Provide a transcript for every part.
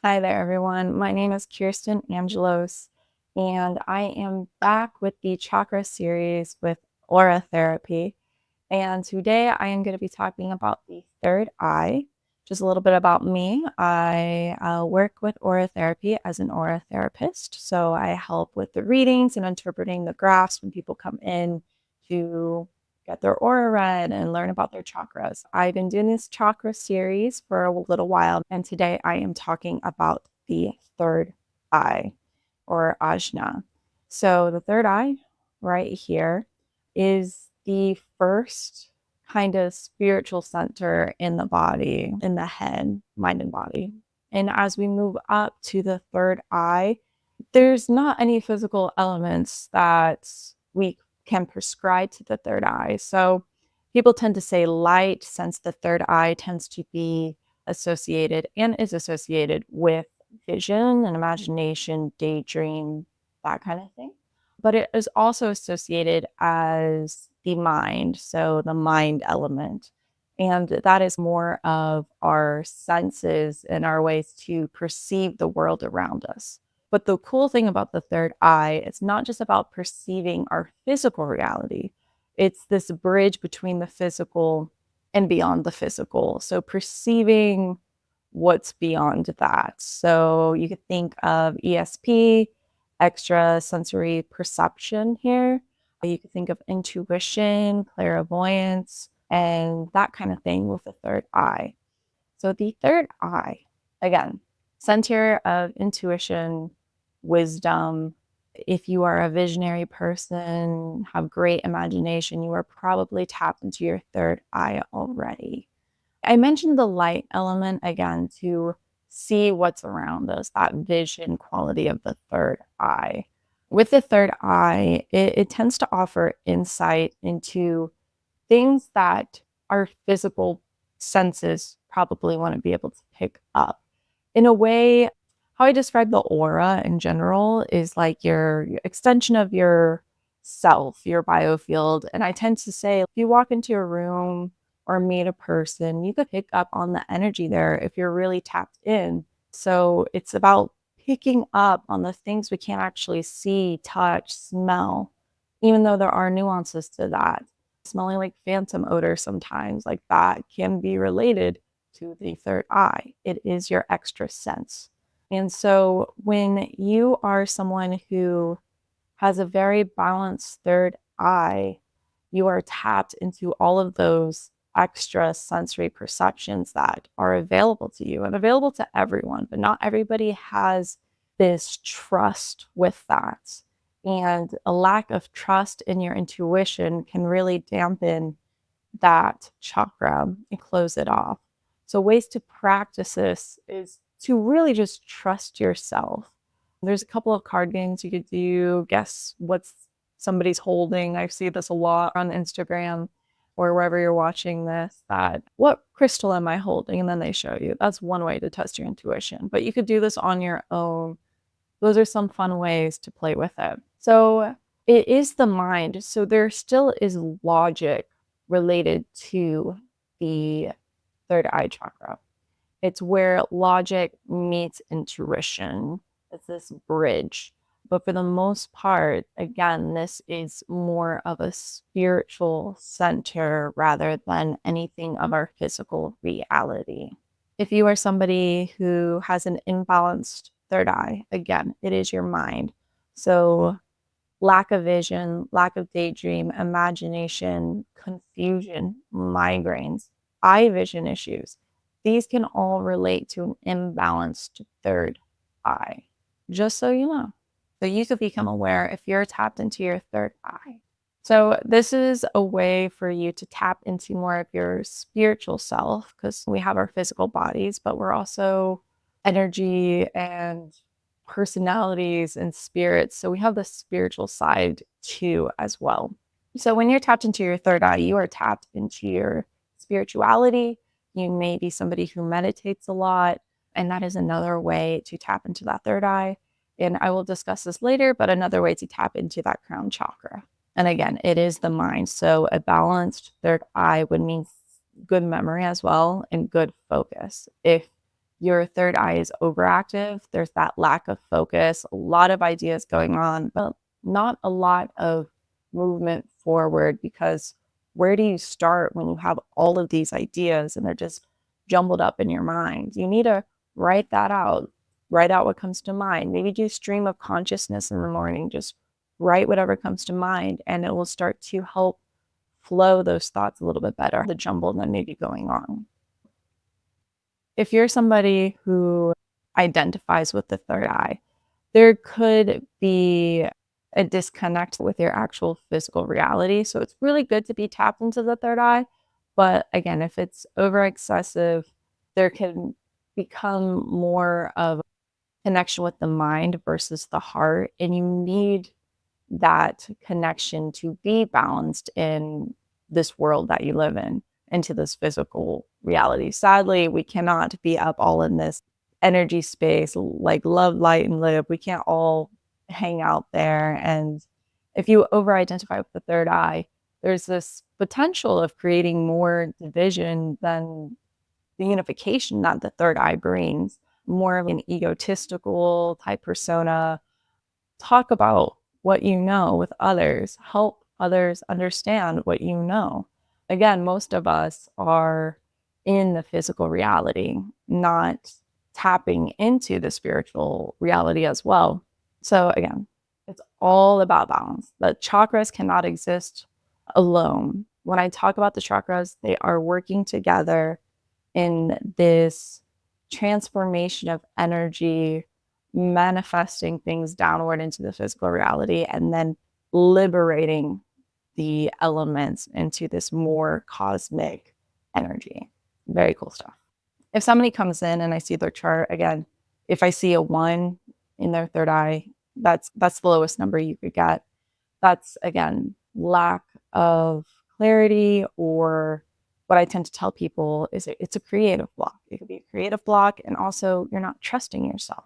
Hi there, everyone. My name is Kirsten Angelos, and I am back with the Chakra series with Aura Therapy. And today I am going to be talking about the third eye. Just a little bit about me. I work with Aura Therapy as an Aura therapist. So I help with the readings and interpreting the graphs when people come in to get their aura read and learn about their chakras. I've been doing this chakra series for a little while, and today I am talking about the third eye or ajna. So the third eye right here is the first kind of spiritual center in the body, in the head, mind, and body. And as we move up to the third eye, there's not any physical elements that we can prescribe to the third eye. So people tend to say light, since the third eye tends to be associated and is associated with vision and imagination, daydream, that kind of thing. But it is also associated as the mind, so the mind element. And that is more of our senses and our ways to perceive the world around us. But the cool thing about the third eye, it's not just about perceiving our physical reality. It's this bridge between the physical and beyond the physical. So perceiving what's beyond that. So you could think of ESP, extrasensory perception here. You could think of intuition, clairvoyance, and that kind of thing with the third eye. So the third eye, again, center of intuition, wisdom. If you are a visionary person, have great imagination, you are probably tapped into your third eye already. I mentioned the light element again to see what's around us, that vision quality of the third eye. With the third eye, it tends to offer insight into things that our physical senses probably want to be able to pick up. In a way, how I describe the aura in general is like your extension of your self, your biofield. And I tend to say, if you walk into a room or meet a person, you could pick up on the energy there if you're really tapped in. So it's about picking up on the things we can't actually see, touch, smell, even though there are nuances to that. Smelling like phantom odor sometimes, like that can be related to the third eye. It is your extra sense. And so when you are someone who has a very balanced third eye, you are tapped into all of those extra sensory perceptions that are available to you and available to everyone, but not everybody has this trust with that. And a lack of trust in your intuition can really dampen that chakra and close it off. So, ways to practice this is to really just trust yourself. There's a couple of card games you could do. Guess what's somebody's holding. I see this a lot on Instagram or wherever you're watching this, that what crystal am I holding? And then they show you. That's one way to test your intuition. But you could do this on your own. Those are some fun ways to play with it. So it is the mind. So there still is logic related to the third eye chakra. It's where logic meets intuition. It's this bridge. But for the most part, again, this is more of a spiritual center rather than anything of our physical reality. If you are somebody who has an imbalanced third eye, again, it is your mind. So lack of vision, lack of daydream, imagination, confusion, migraines, eye vision issues. These can all relate to an imbalanced third eye, just so you know. So you could become aware if you're tapped into your third eye. So this is a way for you to tap into more of your spiritual self, because we have our physical bodies, but we're also energy and personalities and spirits. So we have the spiritual side too as well. So when you're tapped into your third eye, you are tapped into your spirituality. You may be somebody who meditates a lot, and that is another way to tap into that third eye. And I will discuss this later, but another way to tap into that crown chakra. And again, it is the mind. So a balanced third eye would mean good memory as well and good focus. If your third eye is overactive, there's that lack of focus, a lot of ideas going on, but not a lot of movement forward, because where do you start when you have all of these ideas and they're just jumbled up in your mind? You need to write that out. Write out what comes to mind. Maybe do stream of consciousness in the morning. Just write whatever comes to mind, and it will start to help flow those thoughts a little bit better, the jumble that may be going on. If you're somebody who identifies with the third eye, there could be a disconnect with your actual physical reality. So it's really good to be tapped into the third eye. But again, if it's over excessive, there can become more of a connection with the mind versus the heart. And you need that connection to be balanced in this world that you live in, into this physical reality. Sadly, we cannot be up all in this energy space, like love, light, and live. We can't all hang out there. And if you over identify with the third eye, there's this potential of creating more division than the unification that the third eye brings, more of an egotistical type persona. Talk about what you know with others, help others understand what you know. Again, most of us are in the physical reality, not tapping into the spiritual reality as well. So, again, it's all about balance. The chakras cannot exist alone. When I talk about the chakras, they are working together in this transformation of energy, manifesting things downward into the physical reality, and then liberating the elements into this more cosmic energy. Very cool stuff. If somebody comes in and I see their chart, again, if I see a 1 in their third eye, that's the lowest number you could get. That's, again, lack of clarity, or what I tend to tell people is it's a creative block. It could be a creative block, and also you're not trusting yourself.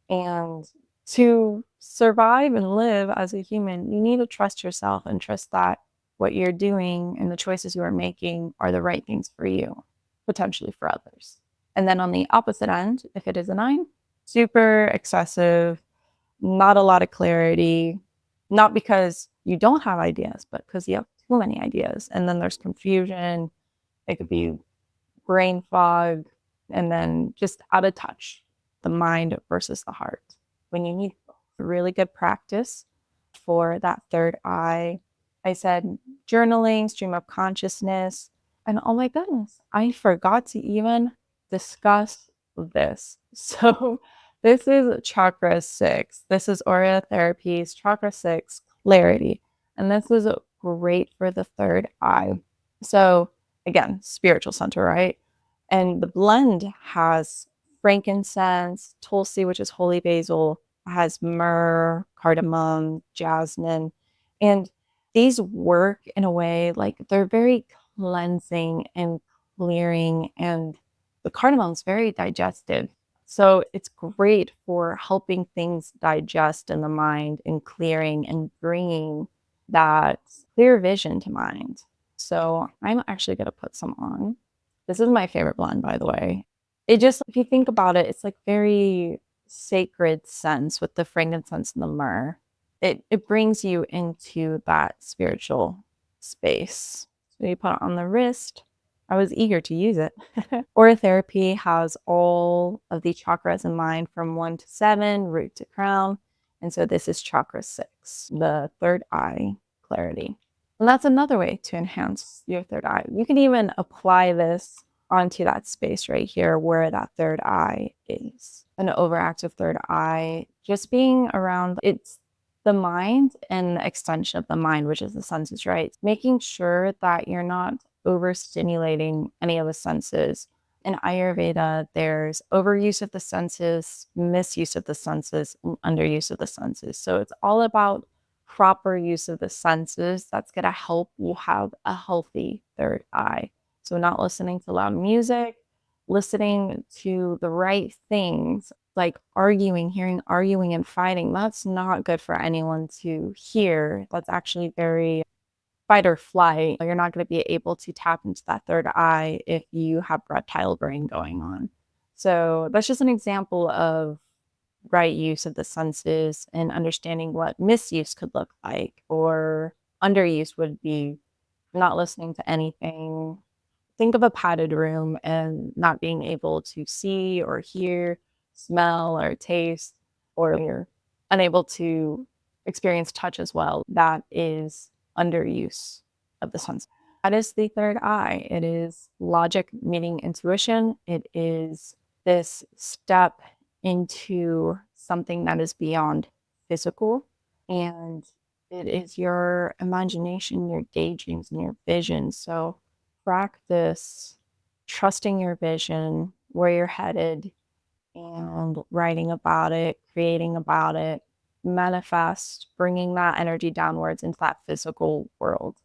And to survive and live as a human, you need to trust yourself and trust that what you're doing and the choices you are making are the right things for you, potentially for others. And then on the opposite end, if it is a 9, super excessive, not a lot of clarity, not because you don't have ideas, but because you have too many ideas. And then there's confusion. It could be brain fog, and then just out of touch, the mind versus the heart. When you need really good practice for that third eye, I said journaling, stream of consciousness, and oh my goodness, I forgot to even discuss this. So this is chakra 6. This is Aromatherapy's chakra 6, clarity. And this is great for the third eye. So again, spiritual center, right? And the blend has frankincense, tulsi, which is holy basil, has myrrh, cardamom, jasmine. And these work in a way like they're very cleansing and clearing, and the cardamom is very digestive. So it's great for helping things digest in the mind and clearing and bringing that clear vision to mind. So I'm actually going to put some on. This is my favorite blend, by the way. It just, if you think about it, it's like very sacred sense with the frankincense and the myrrh. It brings you into that spiritual space. So you put it on the wrist. I was eager to use it. Aurotherapy has all of the chakras in mind from 1 to 7, root to crown. And so this is chakra 6, the third eye clarity. And that's another way to enhance your third eye. You can even apply this onto that space right here where that third eye is. An overactive third eye, just being around, it's the mind and the extension of the mind, which is the senses, right? Making sure that you're not overstimulating any of the senses. In Ayurveda, there's overuse of the senses, misuse of the senses, and underuse of the senses. So it's all about proper use of the senses that's going to help you have a healthy third eye. So not listening to loud music, listening to the right things, like hearing arguing and fighting. That's not good for anyone to hear. That's actually very fight or flight. You're not going to be able to tap into that third eye if you have reptile brain going on. So that's just an example of right use of the senses and understanding what misuse could look like, or underuse would be not listening to anything. Think of a padded room and not being able to see or hear, smell or taste, or you're unable to experience touch as well. That is underuse of the sense. That is the third eye. It is logic meeting intuition. It is this step into something that is beyond physical. And it is your imagination, your daydreams, and your vision. So practice trusting your vision, where you're headed, and writing about it, creating about it, manifest, bringing that energy downwards into that physical world.